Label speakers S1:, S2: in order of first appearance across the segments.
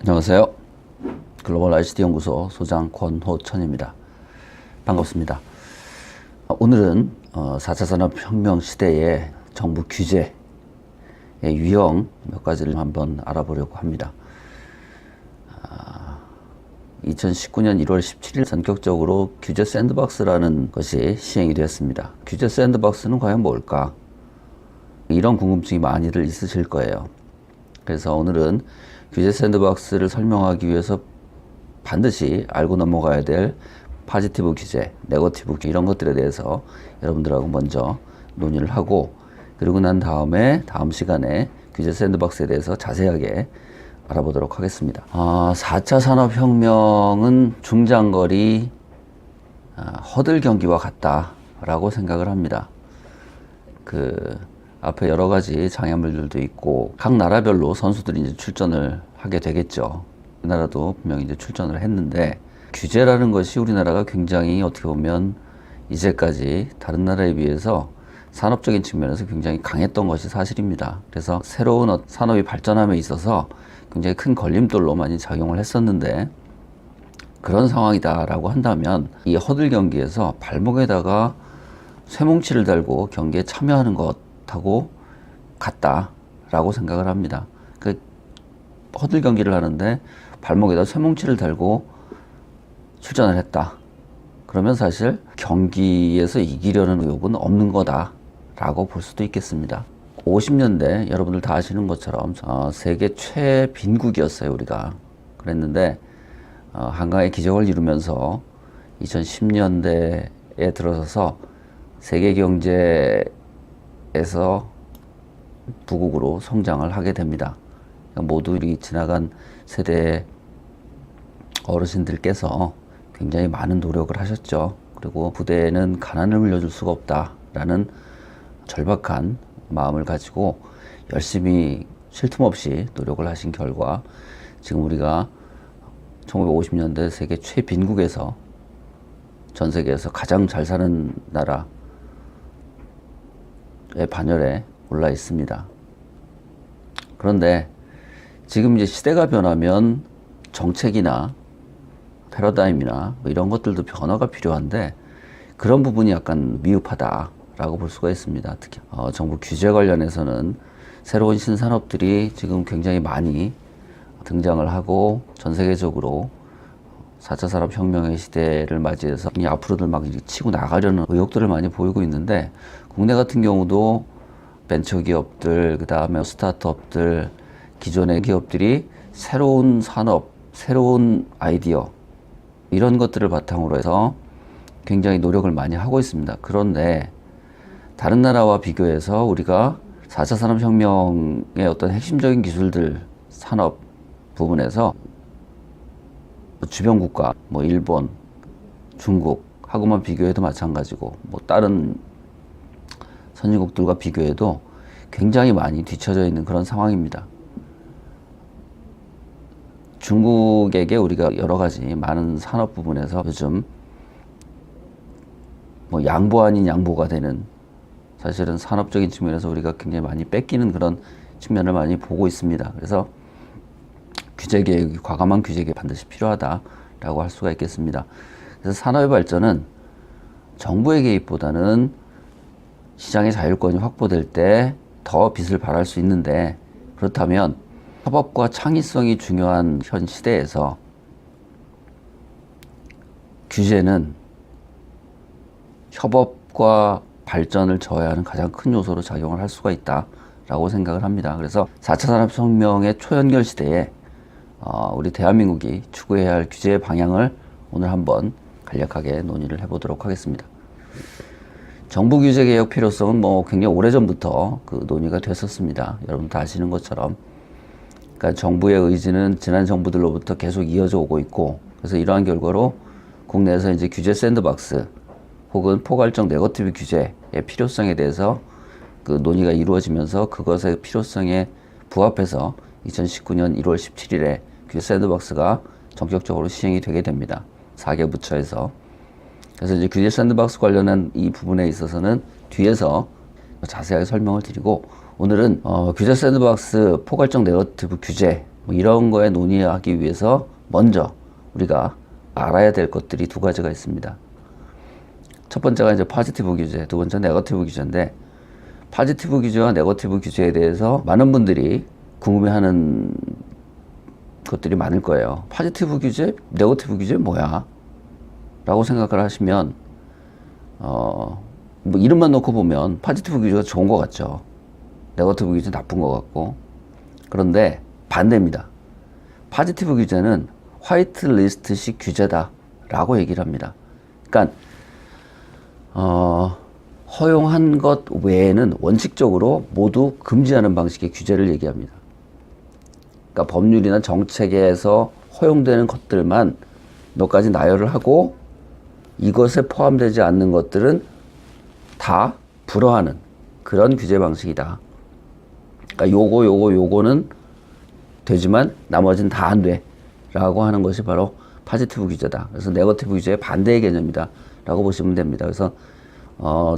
S1: 안녕하세요. 글로벌 ICT 연구소 소장 권호천입니다. 반갑습니다. 오늘은 4차 산업혁명 시대의 정부 규제의 유형 몇 가지를 한번 알아보려고 합니다. 2019년 1월 17일 전격적으로 규제 샌드박스라는 것이 시행이 되었습니다. 규제 샌드박스는 과연 뭘까? 이런 궁금증이 많이들 있으실 거예요. 그래서 오늘은 규제 샌드박스를 설명하기 위해서 반드시 알고 넘어가야 될 포지티브 규제, 네거티브 규제 이런 것들에 대해서 여러분들하고 먼저 논의를 하고, 그리고 난 다음에 다음 시간에 규제 샌드박스에 대해서 자세하게 알아보도록 하겠습니다. 4차 산업혁명은 중장거리 허들 경기와 같다라고 생각을 합니다. 앞에 여러 가지 장애물들도 있고 각 나라별로 선수들이 이제 출전을 하게 되겠죠. 우리나라도 분명히 이제 출전을 했는데, 규제라는 것이 우리나라가 굉장히 어떻게 보면 이제까지 다른 나라에 비해서 산업적인 측면에서 굉장히 강했던 것이 사실입니다. 그래서 새로운 산업이 발전함에 있어서 굉장히 큰 걸림돌로 많이 작용을 했었는데, 그런 상황이다라고 한다면 이 허들 경기에서 발목에다가 쇠뭉치를 달고 경기에 참여하는 것하고 같다라고 생각을 합니다. 허들 경기를 하는데 발목에다 쇠뭉치를 달고 출전을 했다. 그러면 사실 경기에서 이기려는 의욕은 없는 거다라고 볼 수도 있겠습니다. 50년대 여러분들 다 아시는 것처럼 세계 최빈국이었어요, 우리가. 그랬는데 한강의 기적을 이루면서 2010년대에 들어서서 세계 경제에서 부국으로 성장을 하게 됩니다. 모두 우리 지나간 세대의 어르신들께서 굉장히 많은 노력을 하셨죠. 그리고 부대에는 가난을 물려줄 수가 없다라는 절박한 마음을 가지고 열심히 쉴 틈 없이 노력을 하신 결과 지금 우리가 1950년대 세계 최빈국에서 전 세계에서 가장 잘 사는 나라의 반열에 올라 있습니다. 그런데 지금 이제 시대가 변하면 정책이나 패러다임이나 이런 것들도 변화가 필요한데, 그런 부분이 약간 미흡하다라고 볼 수가 있습니다. 특히 정부 규제 관련해서는 새로운 신산업들이 지금 굉장히 많이 등장을 하고 전 세계적으로 4차 산업혁명의 시대를 맞이해서 앞으로들 막 치고 나가려는 의욕들을 많이 보이고 있는데, 국내 같은 경우도 벤처기업들, 그 다음에 스타트업들, 기존의 기업들이 새로운 산업, 새로운 아이디어 이런 것들을 바탕으로 해서 굉장히 노력을 많이 하고 있습니다. 그런데 다른 나라와 비교해서 우리가 4차 산업혁명의 어떤 핵심적인 기술들, 산업 부분에서 주변 국가, 일본, 중국하고만 비교해도 마찬가지고, 다른 선진국들과 비교해도 굉장히 많이 뒤처져 있는 그런 상황입니다. 중국에게 우리가 여러 가지 많은 산업 부분에서 요즘 양보 아닌 양보가 되는, 사실은 산업적인 측면에서 우리가 굉장히 많이 뺏기는 그런 측면을 많이 보고 있습니다. 그래서 규제 개혁이, 과감한 규제 개혁이 반드시 필요하다라고 할 수가 있겠습니다. 그래서 산업의 발전은 정부의 개입보다는 시장의 자율권이 확보될 때 더 빛을 발할 수 있는데, 그렇다면 협업과 창의성이 중요한 현 시대에서 규제는 협업과 발전을 저해하는 가장 큰 요소로 작용을 할 수가 있다라고 생각을 합니다. 그래서 4차 산업혁명의 초연결 시대에 우리 대한민국이 추구해야 할 규제의 방향을 오늘 한번 간략하게 논의를 해보도록 하겠습니다. 정부 규제 개혁 필요성은 굉장히 오래전부터 논의가 됐었습니다. 여러분 다 아시는 것처럼. 그러니까 정부의 의지는 지난 정부들로부터 계속 이어져 오고 있고, 그래서 이러한 결과로 국내에서 이제 규제 샌드박스 혹은 포괄적 네거티브 규제의 필요성에 대해서 논의가 이루어지면서 그것의 필요성에 부합해서 2019년 1월 17일에 규제 샌드박스가 전격적으로 시행이 되게 됩니다. 4개 부처에서. 그래서 이제 규제 샌드박스 관련한 이 부분에 있어서는 뒤에서 자세하게 설명을 드리고, 오늘은 규제 샌드박스 포괄적 네거티브 규제에 뭐 이런 거에 논의하기 위해서 먼저 우리가 알아야 될 것들이 두 가지가 있습니다. 첫 번째가 이제 포지티브 규제, 두 번째는 네거티브 규제인데, 포지티브 규제와 네거티브 규제에 대해서 많은 분들이 궁금해하는 것들이 많을 거예요. 포지티브 규제, 네거티브 규제 뭐야? 라고 생각을 하시면 뭐 이름만 놓고 보면 포지티브 규제가 좋은 것 같죠. 네거티브 규제 나쁜 것 같고. 그런데 반대입니다. 포지티브 규제는 화이트 리스트식 규제다 라고 얘기를 합니다. 그러니까 허용한 것 외에는 원칙적으로 모두 금지하는 방식의 규제를 얘기합니다. 그러니까 법률이나 정책에서 허용되는 것들만 몇 가지 나열을 하고 이것에 포함되지 않는 것들은 다 불허하는 그런 규제 방식이다. 그러니까 요거는 되지만 나머지는 다 안 돼 라고 하는 것이 바로 포지티브 규제다. 그래서 네거티브 규제의 반대의 개념이다 라고 보시면 됩니다. 그래서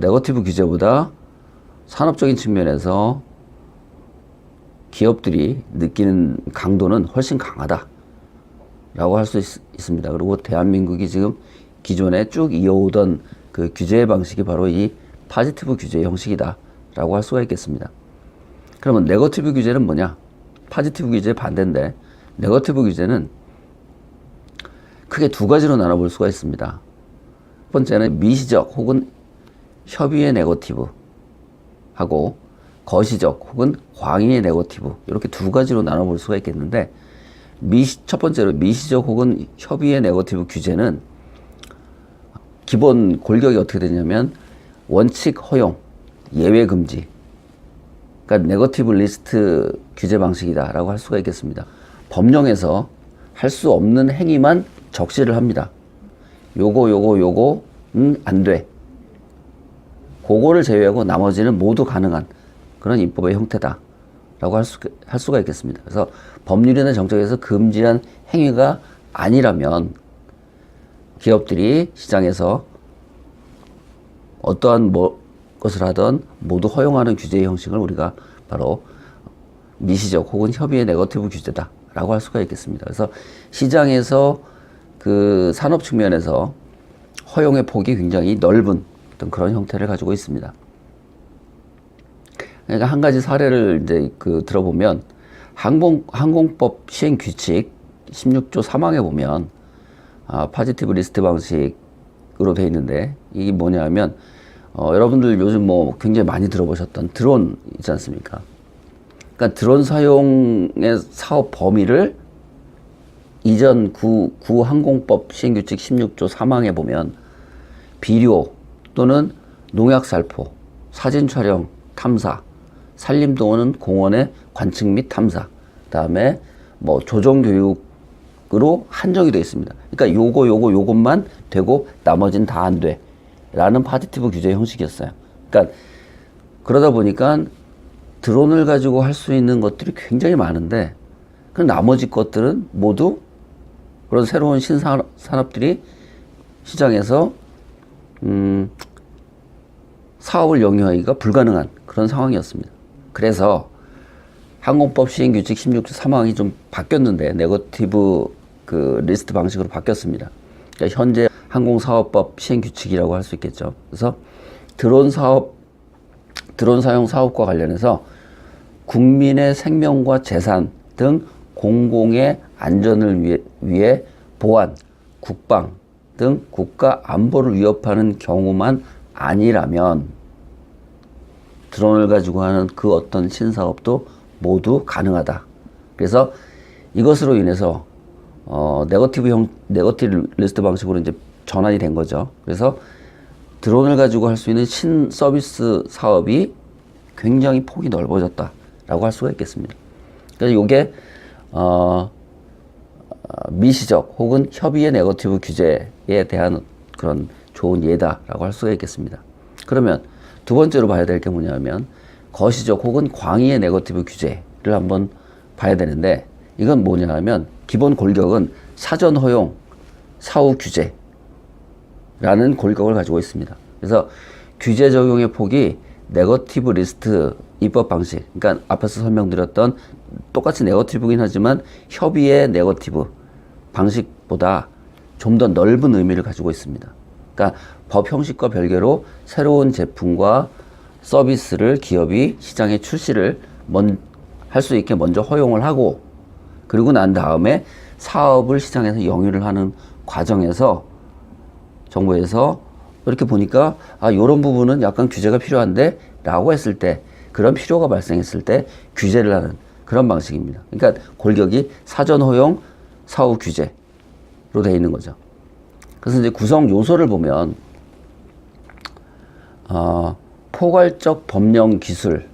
S1: 네거티브 규제보다 산업적인 측면에서 기업들이 느끼는 강도는 훨씬 강하다 라고 할 수 있습니다. 그리고 대한민국이 지금 기존에 쭉 이어오던 그 규제 방식이 바로 이 포지티브 규제 형식이다 라고 할 수가 있겠습니다. 그러면 네거티브 규제는 뭐냐? 포지티브 규제의 반대인데, 네거티브 규제는 크게 두 가지로 나눠볼 수가 있습니다. 첫 번째는 미시적 혹은 협의의 네거티브 하고 거시적 혹은 광의의 네거티브, 이렇게 두 가지로 나눠볼 수가 있겠는데, 첫 번째로 미시적 혹은 협의의 네거티브 규제는 기본 골격이 어떻게 되냐면 원칙 허용, 예외 금지, 그러니까 네거티브 리스트 규제 방식이다 라고 할 수가 있겠습니다. 법령에서 할 수 없는 행위만 적시를 합니다. 요거는 안 돼. 그거를 제외하고 나머지는 모두 가능한 그런 입법의 형태다 라고 할 수가 있겠습니다. 그래서 법률이나 정책에서 금지한 행위가 아니라면 기업들이 시장에서 어떠한 것을 하든 모두 허용하는 규제의 형식을 우리가 바로 미시적 혹은 협의의 네거티브 규제다 라고 할 수가 있겠습니다. 그래서 시장에서 그 산업 측면에서 허용의 폭이 굉장히 넓은 어떤 그런 형태를 가지고 있습니다. 그러니까 한 가지 사례를 이제 들어보면 항공법 시행 규칙 16조 3항에 보면 포지티브 리스트 방식으로 되어 있는데, 이게 뭐냐면 여러분들 요즘 뭐 굉장히 많이 들어보셨던 드론 있지 않습니까? 그러니까 드론 사용의 사업 범위를 이전 구항공법 시행규칙 16조 3항에 보면 비료 또는 농약 살포, 사진 촬영, 탐사, 산림 또는 공원의 관측 및 탐사, 그다음에 뭐 조정 교육으로 한정이 되어 있습니다. 그러니까 요것만 되고 나머지는 다 안 돼 라는 포지티브 규제 형식이었어요. 그러니까 그러다 보니까 드론을 가지고 할 수 있는 것들이 굉장히 많은데, 그 나머지 것들은 모두 그런 새로운 신산업들이 시장에서 사업을 영위하기가 불가능한 그런 상황이었습니다. 그래서 항공법 시행규칙 16조 3항이 좀 바뀌었는데, 네거티브 리스트 방식으로 바뀌었습니다. 그러니까 현재 항공사업법 시행규칙이라고 할 수 있겠죠. 그래서 드론 사용 사업과 관련해서 국민의 생명과 재산 등 공공의 안전을 위해 보안, 국방 등 국가 안보를 위협하는 경우만 아니라면 드론을 가지고 하는 그 어떤 신사업도 모두 가능하다. 그래서 이것으로 인해서 네거티브 리스트 방식으로 이제 전환이 된 거죠. 그래서 드론을 가지고 할 수 있는 신서비스 사업이 굉장히 폭이 넓어졌다라고 할 수가 있겠습니다. 그래서 이게 미시적 혹은 협의의 네거티브 규제에 대한 그런 좋은 예다라고 할 수가 있겠습니다. 그러면 두 번째로 봐야 될 게 뭐냐면 거시적 혹은 광의의 네거티브 규제를 한번 봐야 되는데, 이건 뭐냐면 기본 골격은 사전 허용, 사후 규제라는 골격을 가지고 있습니다. 그래서 규제 적용의 폭이 네거티브 리스트 입법 방식, 그러니까 앞에서 설명드렸던 똑같이 네거티브긴 하지만 협의의 네거티브 방식보다 좀 더 넓은 의미를 가지고 있습니다. 그러니까 법 형식과 별개로 새로운 제품과 서비스를 기업이 시장에 출시를 할 수 있게 먼저 허용을 하고, 그리고 난 다음에 사업을 시장에서 영위를 하는 과정에서 정부에서 이렇게 보니까 요런 부분은 약간 규제가 필요한데 라고 했을 때, 그런 필요가 발생했을 때 규제를 하는 그런 방식입니다. 그러니까 골격이 사전 허용, 사후 규제로 되어 있는 거죠. 그래서 이제 구성 요소를 보면 포괄적 법령 기술,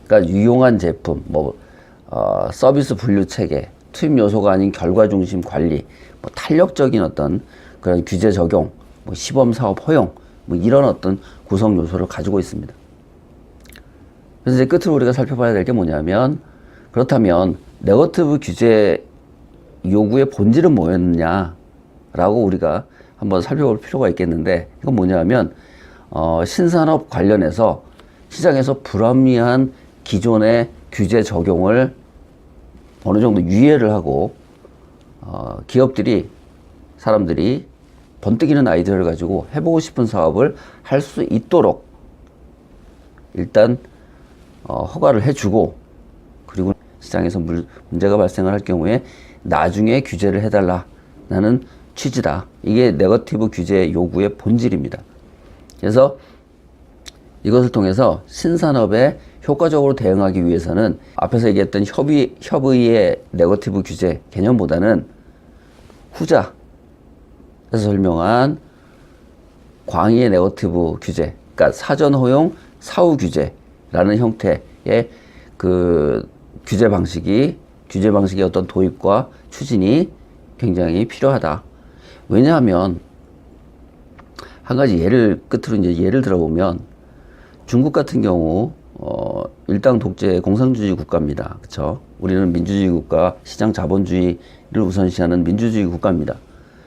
S1: 그러니까 유용한 제품, 서비스 분류 체계, 투입 요소가 아닌 결과 중심 관리, 탄력적인 어떤 그런 규제 적용, 시범 사업 허용, 이런 어떤 구성 요소를 가지고 있습니다. 그래서 이제 끝으로 우리가 살펴봐야 될 게 뭐냐면, 그렇다면 네거티브 규제 요구의 본질은 뭐였느냐라고 우리가 한번 살펴볼 필요가 있겠는데, 이건 뭐냐면 신산업 관련해서 시장에서 불합리한 기존의 규제 적용을 어느 정도 유예를 하고 기업들이, 사람들이 번뜩이는 아이디어를 가지고 해보고 싶은 사업을 할 수 있도록 일단 허가를 해주고, 그리고 시장에서 문제가 발생을 할 경우에 나중에 규제를 해달라는 취지다. 이게 네거티브 규제 요구의 본질입니다. 그래서 이것을 통해서 신산업에 효과적으로 대응하기 위해서는 앞에서 얘기했던 협의의 네거티브 규제 개념보다는 후자에서 설명한 광의의 네거티브 규제, 그러니까 사전 허용, 사후 규제라는 형태의 그 규제 방식의 어떤 도입과 추진이 굉장히 필요하다. 왜냐하면 한 가지 예를 끝으로 이제 예를 들어보면, 중국 같은 경우 일당 독재 공산주의 국가입니다. 그렇죠? 우리는 민주주의 국가, 시장 자본주의를 우선시하는 민주주의 국가입니다.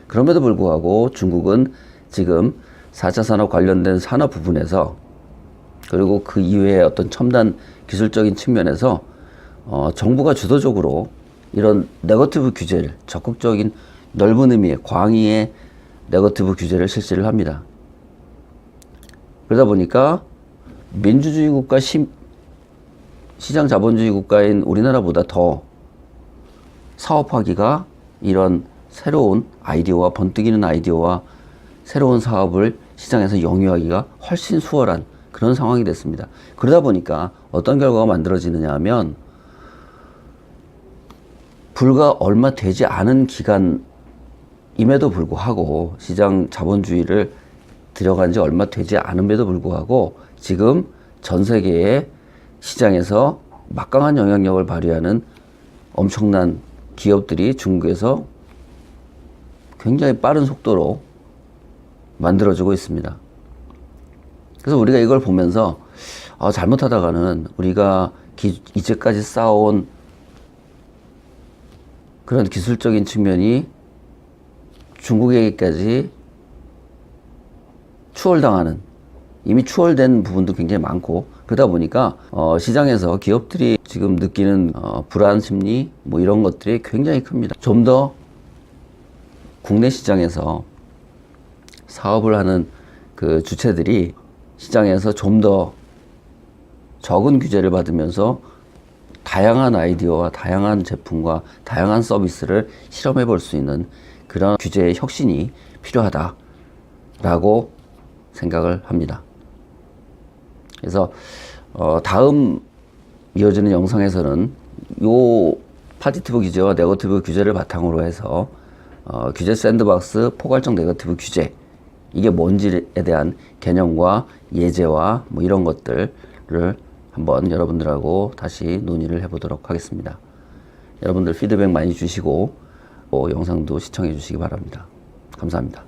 S1: 그럼에도 불구하고 중국은 지금 4차 산업 관련된 산업 부분에서, 그리고 그 이외의 어떤 첨단 기술적인 측면에서 정부가 주도적으로 이런 네거티브 규제를, 적극적인 넓은 의미의 광의의 네거티브 규제를 실시를 합니다. 그러다 보니까 민주주의 국가, 시장 자본주의 국가인 우리나라보다 더 사업하기가, 이런 새로운 아이디어와 번뜩이는 아이디어와 새로운 사업을 시장에서 영위하기가 훨씬 수월한 그런 상황이 됐습니다. 그러다 보니까 어떤 결과가 만들어지느냐 하면, 불과 얼마 되지 않은 기간임에도 불구하고, 시장 자본주의를 들어간 지 얼마 되지 않음에도 불구하고 지금 전 세계의 시장에서 막강한 영향력을 발휘하는 엄청난 기업들이 중국에서 굉장히 빠른 속도로 만들어지고 있습니다. 그래서 우리가 이걸 보면서 잘못하다가는 우리가 이제까지 쌓아온 그런 기술적인 측면이 중국에게까지 추월당하는, 이미 추월된 부분도 굉장히 많고, 그러다 보니까 시장에서 기업들이 지금 느끼는 불안 심리 이런 것들이 굉장히 큽니다. 좀 더 국내 시장에서 사업을 하는 그 주체들이 시장에서 좀 더 적은 규제를 받으면서 다양한 아이디어와 다양한 제품과 다양한 서비스를 실험해 볼 수 있는 그런 규제의 혁신이 필요하다라고 생각을 합니다. 그래서 다음 이어지는 영상에서는 요 파지티브 규제와 네거티브 규제를 바탕으로 해서 규제 샌드박스, 포괄적 네거티브 규제, 이게 뭔지에 대한 개념과 예제와 이런 것들을 한번 여러분들하고 다시 논의를 해보도록 하겠습니다. 여러분들 피드백 많이 주시고 영상도 시청해 주시기 바랍니다. 감사합니다.